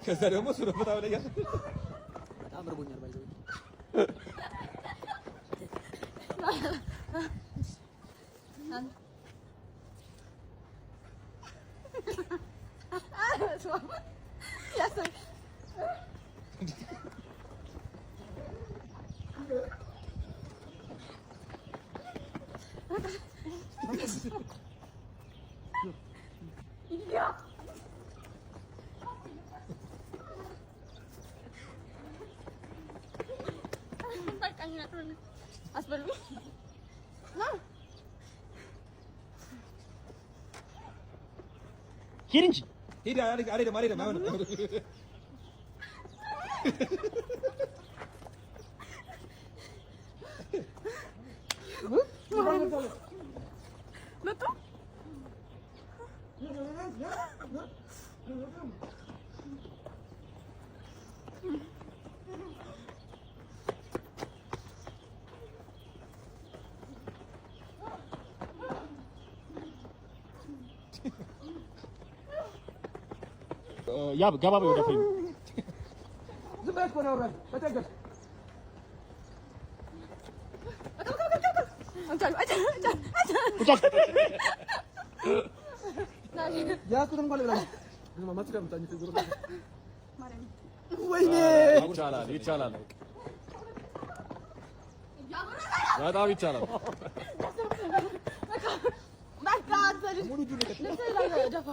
ከዛ ደግሞ ሱረፈታ ወደ ያለ በጣም ርቦኛል ባይዘው ሂድ ሂድ አሬ ማሬ ማይሆን መጣ ያ ገባ ወደ ፍሬም ዝም ብለህ እኮ ነው አውራል ተጠገብ ያቱንም ቆለ ብላ ማማት ከምታኝ ትጉር ወይኔ ይቻላል በጣም ይቻላል በቃ አትበል ሙሉ ጁል ደፋ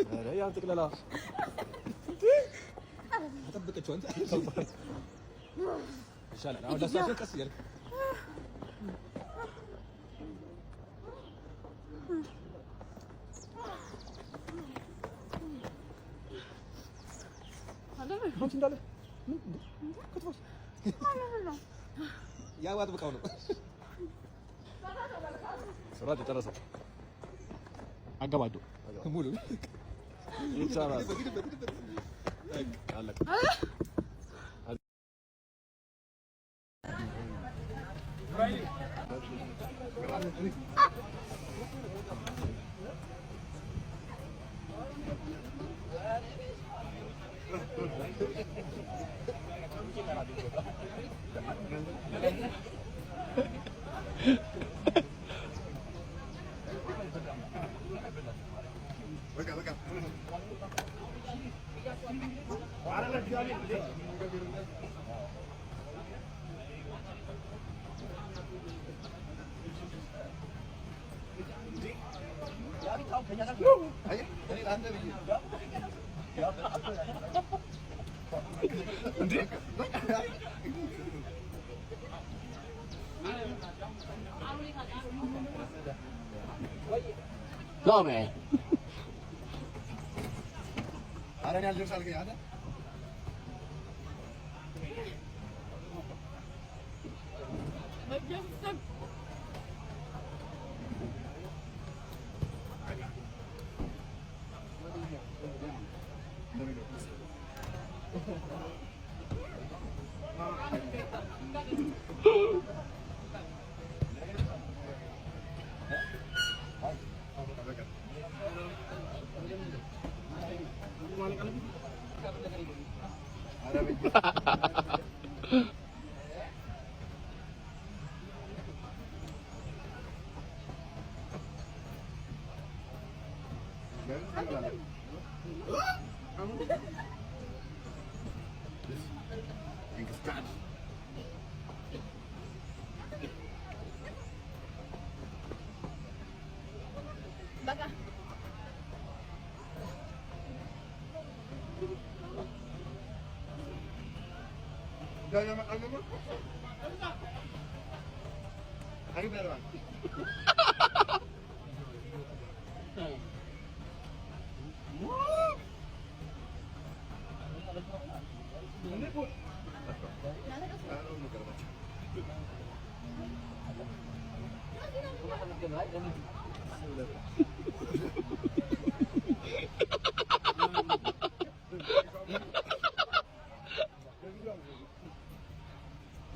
ኧረ ያን ጥቅለላ ተጠብቀችው አንተ ይሻላል አሁን ለሳቸው ቀስ እያልክ አንቺ እንዳለ ምን ከተፈስ ያው አጥብቀው ነው ስራ ተጨረሰ አገባዶ ሙሉ ይቻላል አለቀ No, man. አረን ያልደርሳል ግን አለ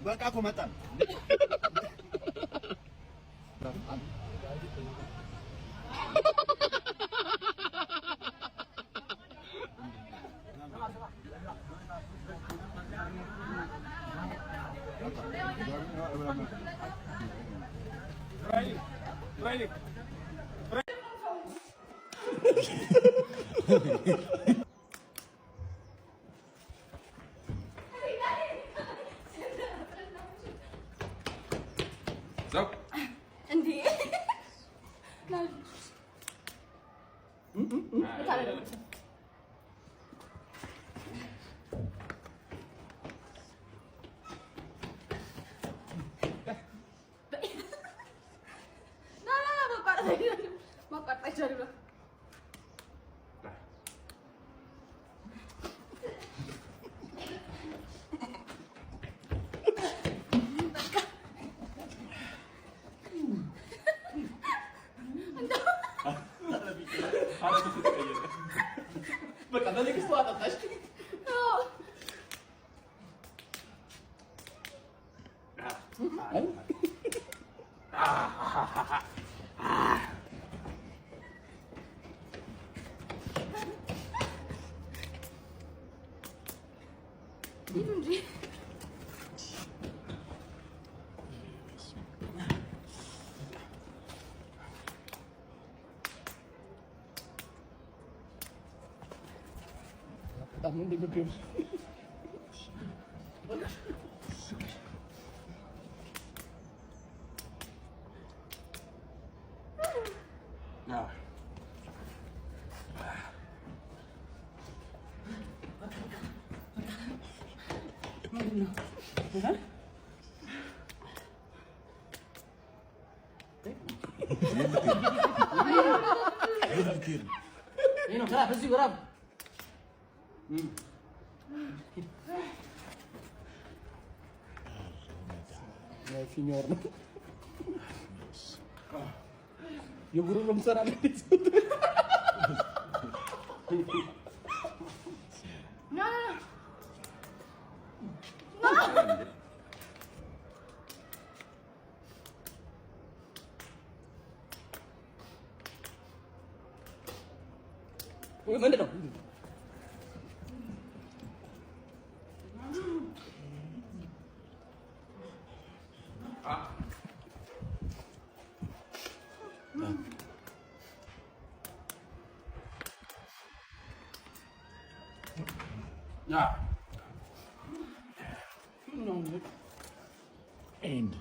በቃ እኮ መጣን። Tamu di bibir. Nah. Ini kenapa sih berap? Signor. Yo guru belum sana di situ. Mana dong? Yeah. End.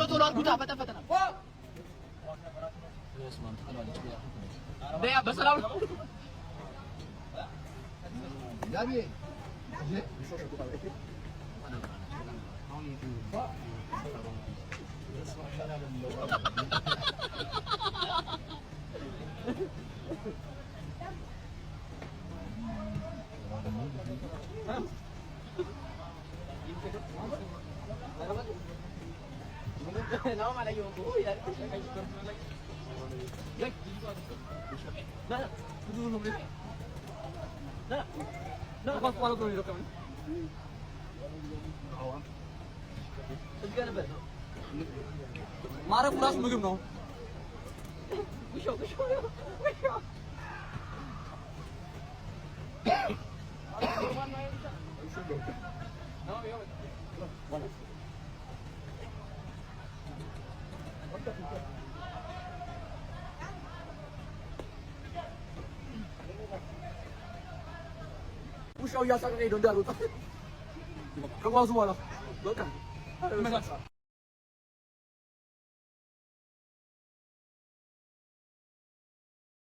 ቶሎ አድርጉታ፣ ፈጠን በያ በሰላም ነው። No, malayo ko. ማረፍ ራሱ ምግብ ነው። ውሻው እያሳቀቀኝ ነው እንዳልወጣ ከጓዙ በኋላ በቃ